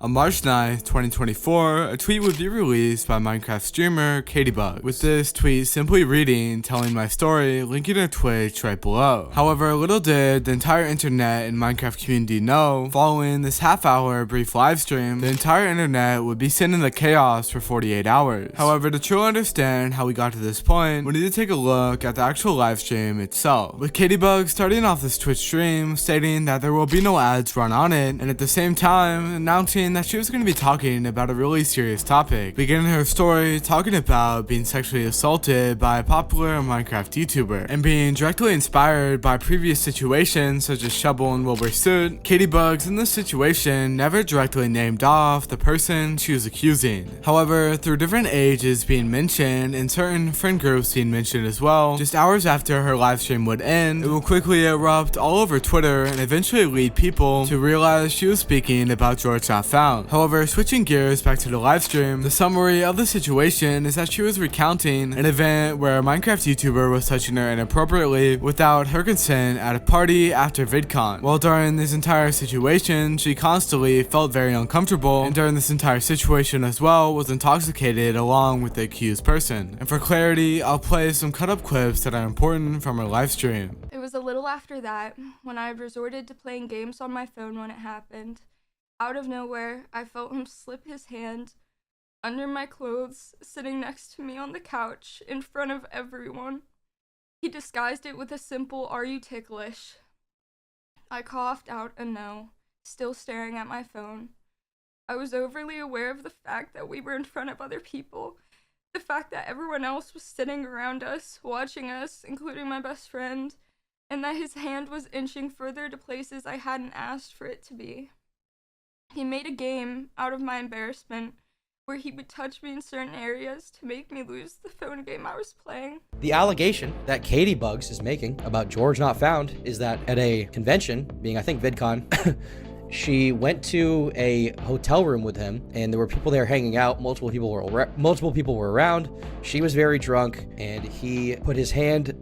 On March 9th, 2024, a tweet would be released by Minecraft streamer Caitibugzz, with this tweet simply reading, telling my story, linking to Twitch right below. However, little did the entire internet and Minecraft community know, following this half-hour brief livestream, the entire internet would be sitting in the chaos for 48 hours. However, to truly understand how we got to this point, we need to take a look at the actual livestream itself, with Caitibugzz starting off this Twitch stream, stating that there will be no ads run on it, and at the same time, announcing that she was going to be talking about a really serious topic, beginning her story talking about being sexually assaulted by a popular Minecraft YouTuber, and being directly inspired by previous situations such as Shovel and Wilbur Soot. Caitibugzz in this situation never directly named off the person she was accusing. However, through different ages being mentioned and certain friend groups being mentioned as well, just hours after her livestream would end, it would quickly erupt all over Twitter and eventually lead people to realize she was speaking about GeorgeNotFound. However, switching gears back to the livestream, the summary of the situation is that she was recounting an event where a Minecraft YouTuber was touching her inappropriately without her consent at a party after VidCon. While during this entire situation, she constantly felt very uncomfortable, and during this entire situation as well was intoxicated along with the accused person. And for clarity, I'll play some cut up clips that are important from her livestream. It was a little after that when I resorted to playing games on my phone when it happened. Out of nowhere, I felt him slip his hand under my clothes, sitting next to me on the couch in front of everyone. He disguised it with a simple, "Are you ticklish?" I coughed out a no, still staring at my phone. I was overly aware of the fact that we were in front of other people, the fact that everyone else was sitting around us, watching us, including my best friend, and that his hand was inching further to places I hadn't asked for it to be. He made a game out of my embarrassment where he would touch me in certain areas to make me lose the phone game I was playing. The allegation that Caitibugzz is making about GeorgeNotFound is that at a convention, being I think VidCon, she went to a hotel room with him and there were people there hanging out. Multiple people were around. She was very drunk and he put his hand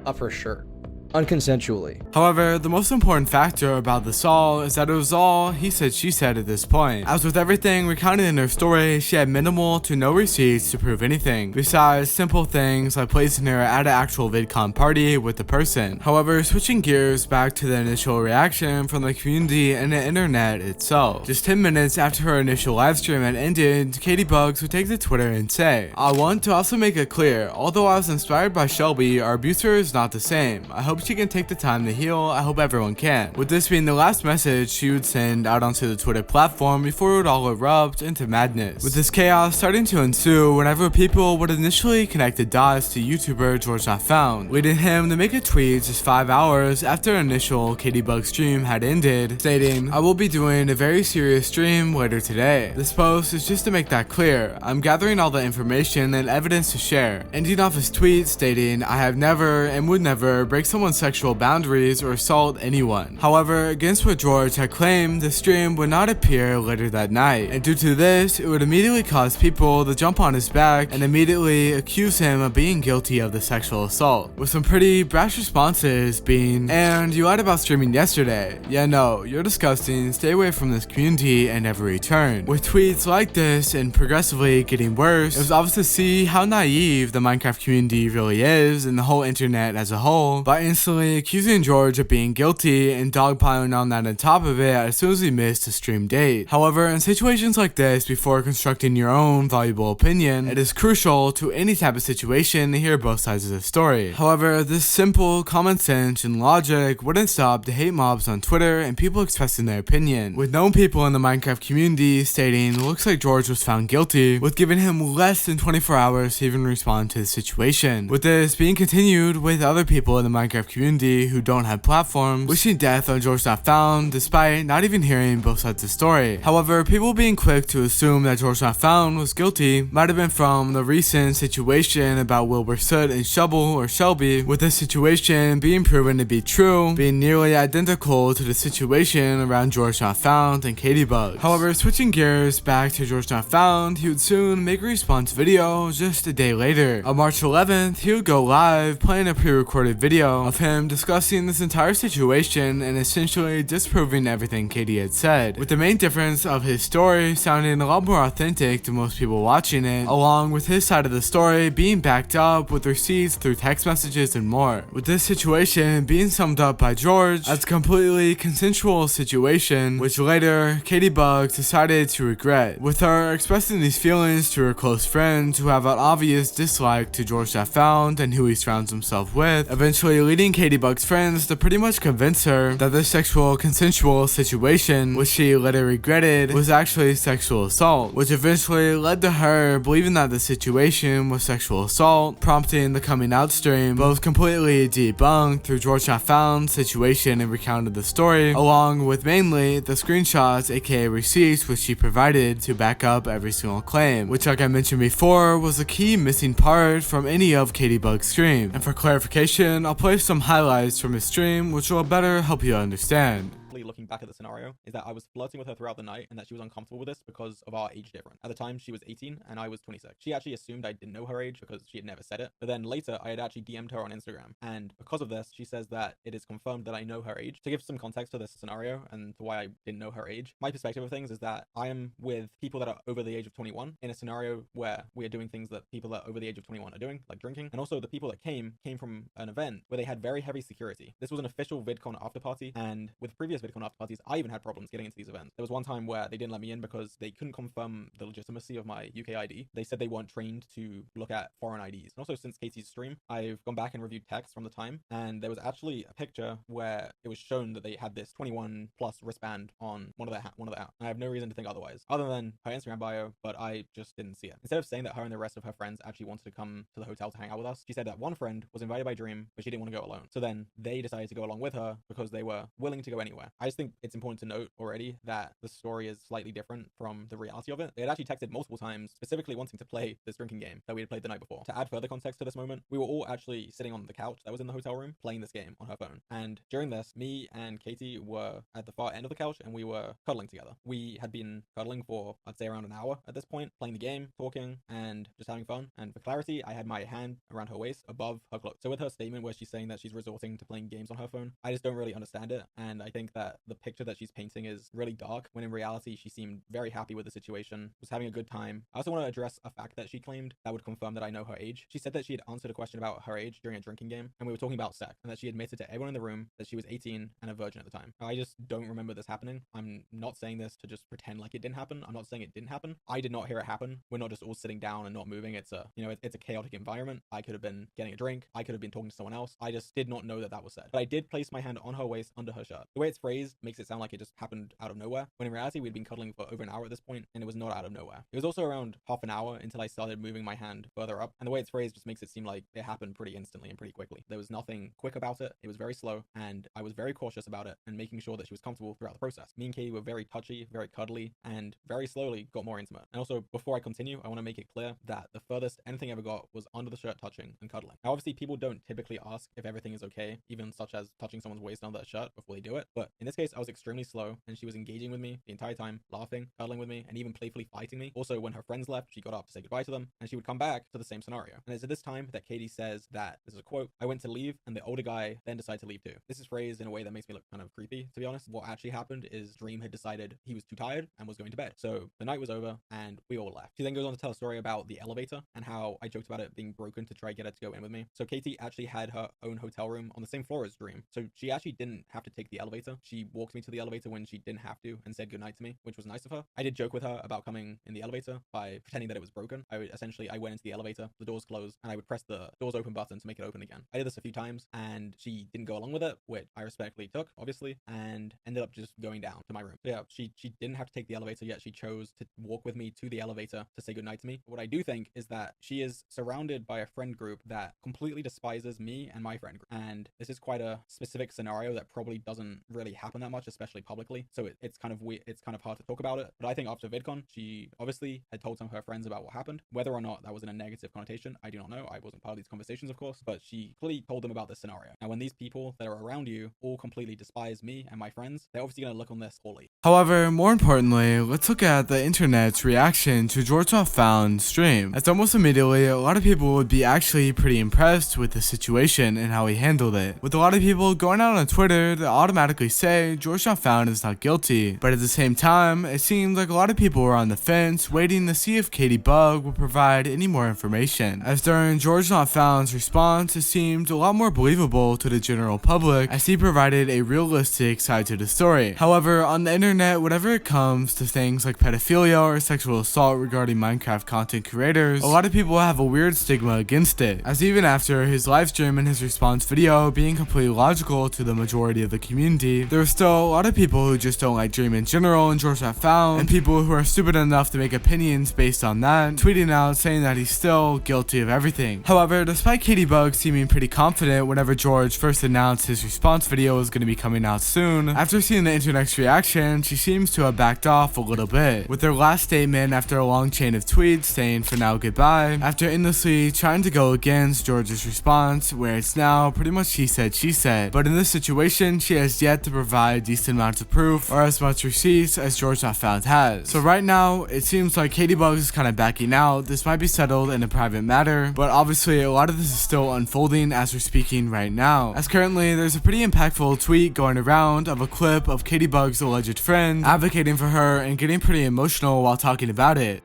up her shirt unconsensually. However, the most important factor about this all is that it was all he said she said at this point. As with everything recounted in her story, she had minimal to no receipts to prove anything, besides simple things like placing her at an actual VidCon party with the person. However, switching gears back to the initial reaction from the community and the internet itself. Just 10 minutes after her initial livestream had ended, Caitibugzz would take to Twitter and say, "I want to also make it clear, although I was inspired by Shelby, our abuser is not the same. I hope she can take the time to heal. I hope everyone can." With this being the last message she would send out onto the Twitter platform before it would all erupt into madness, with this chaos starting to ensue whenever people would initially connect the dots to YouTuber GeorgeNotFound, leading him to make a tweet just 5 hours after initial Caitibugzz stream had ended, stating, "I will be doing a very serious stream later today. This post is just to make that clear. I'm gathering all the information and evidence to share," ending off his tweet stating, "I have never and would never break someone's sexual boundaries or assault anyone." However, against what George had claimed, the stream would not appear later that night, and due to this, it would immediately cause people to jump on his back and immediately accuse him of being guilty of the sexual assault, with some pretty brash responses being, "And you lied about streaming yesterday. Yeah, no, you're disgusting. Stay away from this community and never return." With tweets like this and progressively getting worse, it was obvious to see how naive the Minecraft community really is and the whole internet as a whole, by instantly accusing George of being guilty and dogpiling on that on top of it as soon as he missed a stream date. However, in situations like this, before constructing your own valuable opinion, it is crucial to any type of situation to hear both sides of the story. However, this simple common sense and logic wouldn't stop the hate mobs on Twitter and people expressing their opinion, with known people in the Minecraft community stating it looks like George was found guilty, with giving him less than 24 hours to even respond to the situation. With this being continued with other people in the Minecraft community who don't have platforms wishing death on GeorgeNotFound despite not even hearing both sides of the story. However, people being quick to assume that GeorgeNotFound was guilty might have been from the recent situation about Wilbur Soot and Shovel or Shelby, with this situation being proven to be true, being nearly identical to the situation around GeorgeNotFound and Caitibugzz. However, switching gears back to GeorgeNotFound, he would soon make a response video just a day later. On March 11th, he would go live playing a pre-recorded video of of him discussing this entire situation and essentially disproving everything Katie had said, with the main difference of his story sounding a lot more authentic to most people watching it, along with his side of the story being backed up with receipts through text messages and more, with this situation being summed up by George as a completely consensual situation, which later Caitibugzz decided to regret, with her expressing these feelings to her close friends who have an obvious dislike to GeorgeNotFound and who he surrounds himself with, eventually leading Caitibugzz friends to pretty much convince her that this sexual consensual situation, which she later regretted, was actually sexual assault, which eventually led to her believing that the situation was sexual assault, prompting the coming out stream, but was completely debunked through GeorgeNotFound's situation and recounted the story, along with mainly the screenshots aka receipts which she provided to back up every single claim, which like I mentioned before was a key missing part from any of Caitibugz's stream. And for clarification, I'll play some highlights from his stream which will better help you understand. Looking back at the scenario is that I was flirting with her throughout the night and that she was uncomfortable with this because of our age difference. At the time, she was 18 and I was 26. She actually assumed I didn't know her age because she had never said it. But then later, I had actually DM'd her on Instagram. And because of this, she says that it is confirmed that I know her age. To give some context to this scenario and to why I didn't know her age, my perspective of things is that I am with people that are over the age of 21 in a scenario where we are doing things that people that are over the age of 21 are doing, like drinking. And also the people that came from an event where they had very heavy security. This was an official VidCon after party, and with previous VidCon after parties, I even had problems getting into these events. There was one time where they didn't let me in because they couldn't confirm the legitimacy of my UK ID. They said they weren't trained to look at foreign IDs. And also since Katie's stream, I've gone back and reviewed texts from the time, and there was actually a picture where it was shown that they had this 21 plus wristband on one of their apps. I have no reason to think otherwise, other than her Instagram bio, but I just didn't see it. Instead of saying that her and the rest of her friends actually wanted to come to the hotel to hang out with us, she said that one friend was invited by Dream, but she didn't want to go alone. So then they decided to go along with her because they were willing to go anywhere. I just think it's important to note already that the story is slightly different from the reality of it. They had actually texted multiple times, specifically wanting to play this drinking game that we had played the night before. To add further context to this moment, we were all actually sitting on the couch that was in the hotel room playing this game on her phone. And during this, me and Katie were at the far end of the couch and we were cuddling together. We had been cuddling for, I'd say, around an hour at this point, playing the game, talking, and just having fun. And for clarity, I had my hand around her waist above her clothes. So with her statement where she's saying that she's resorting to playing games on her phone, I just don't really understand it. And I think that the picture that she's painting is really dark, when in reality she seemed very happy with the situation, was having a good time. I also want to address a fact that she claimed that would confirm that I know her age. She said that she had answered a question about her age during a drinking game, and we were talking about sex, and that she admitted to everyone in the room that she was 18 and a virgin at the time. I just don't remember this happening. I'm not saying this to just pretend like it didn't happen. I'm not saying it didn't happen. I did not hear it happen. We're not just all sitting down and not moving. It's a, it's a chaotic environment. I could have been getting a drink. I could have been talking to someone else. I just did not know that that was said. But I did place my hand on her waist under her shirt. The way it's phrased makes it sound like it just happened out of nowhere, when in reality we'd been cuddling for over an hour at this point, and it was not out of nowhere. It was also around half an hour until I started moving my hand further up, and the way it's phrased just makes it seem like it happened pretty instantly and pretty quickly. There was nothing quick about it. It was very slow, and I was very cautious about it and making sure that she was comfortable throughout the process. Me and Katie were very touchy, very cuddly, and very slowly got more intimate. And also, before I continue, I want to make it clear that the furthest anything ever got was under the shirt touching and cuddling. Now, obviously, people don't typically ask if everything is okay, even such as touching someone's waist under their shirt before they do it, but in this case, I was extremely slow, and she was engaging with me the entire time, laughing, cuddling with me, and even playfully fighting me. Also, when her friends left, she got up to say goodbye to them, and she would come back to the same scenario. And it's at this time that Katie says that, this is a quote, "I went to leave, and the older guy then decided to leave too." This is phrased in a way that makes me look kind of creepy, to be honest. What actually happened is Dream had decided he was too tired and was going to bed. So the night was over, and we all left. She then goes on to tell a story about the elevator and how I joked about it being broken to try to get her to go in with me. So Katie actually had her own hotel room on the same floor as Dream. So she actually didn't have to take the elevator. She walked me to the elevator when she didn't have to and said goodnight to me, which was nice of her. I did joke with her about coming in the elevator by pretending that it was broken. I went into the elevator, the doors closed, and I would press the doors open button to make it open again. I did this a few times, and she didn't go along with it, which I respectfully took, obviously, and ended up just going down to my room. So yeah, she didn't have to take the elevator, yet she chose to walk with me to the elevator to say goodnight to me. What I do think is that she is surrounded by a friend group that completely despises me and my friend group. And this is quite a specific scenario that probably doesn't really happen that much, especially publicly. So it's kind of weird. It's kind of hard to talk about it. But I think after VidCon, she obviously had told some of her friends about what happened. Whether or not that was in a negative connotation, I do not know. I wasn't part of these conversations, of course, but she clearly told them about this scenario. Now, when these people that are around you all completely despise me and my friends, they're obviously going to look on this poorly. However, more importantly, let's look at the internet's reaction to GeorgeNotFound's stream. As almost immediately, a lot of people would be actually pretty impressed with the situation and how he handled it. With a lot of people going out on Twitter to automatically say GeorgeNotFound is not guilty. But at the same time, it seemed like a lot of people were on the fence, waiting to see if Caitibugzz would provide any more information. As during GeorgeNotFound's response, it seemed a lot more believable to the general public as he provided a realistic side to the story. However, on the internet, whenever it comes to things like pedophilia or sexual assault regarding Minecraft content creators, a lot of people have a weird stigma against it, as even after his live stream and his response video being completely logical to the majority of the community, there are still a lot of people who just don't like Dream in general and GeorgeNotFound, and people who are stupid enough to make opinions based on that, tweeting out saying that he's still guilty of everything. However, despite Caitibugzz seeming pretty confident whenever George first announced his response video was going to be coming out soon, after seeing the internet's reaction, she seems to have backed off a little bit, with their last statement after a long chain of tweets saying for now goodbye, after endlessly trying to go against George's response, where it's now pretty much she said. But in this situation, she has yet to provide decent amounts of proof or as much receipts as GeorgeNotFound has. So right now, it seems like Caitibugzz is kind of backing out. This might be settled in a private matter, but obviously a lot of this is still unfolding as we're speaking right now. As currently, there's a pretty impactful tweet going around of a clip of Caitibugz's alleged friend advocating for her and getting pretty emotional while talking about it.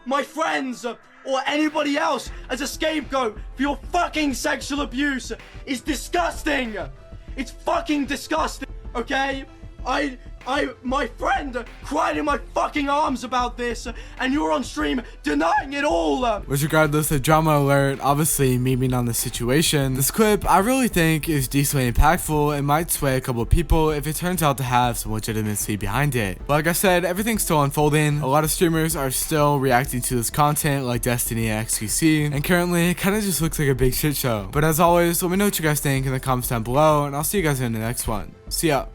My friends or anybody else as a scapegoat for your fucking sexual abuse is disgusting. It's fucking disgusting, okay? My friend cried in my fucking arms about this, and you're on stream denying it all. Which, regardless of drama alert, obviously memeing on the situation, this clip I really think is decently impactful and might sway a couple of people if it turns out to have some legitimacy behind it. But like I said, everything's still unfolding. A lot of streamers are still reacting to this content like Destiny and XQC, and currently it kind of just looks like a big shit show. But as always, let me know what you guys think in the comments down below, and I'll see you guys in the next one. See ya.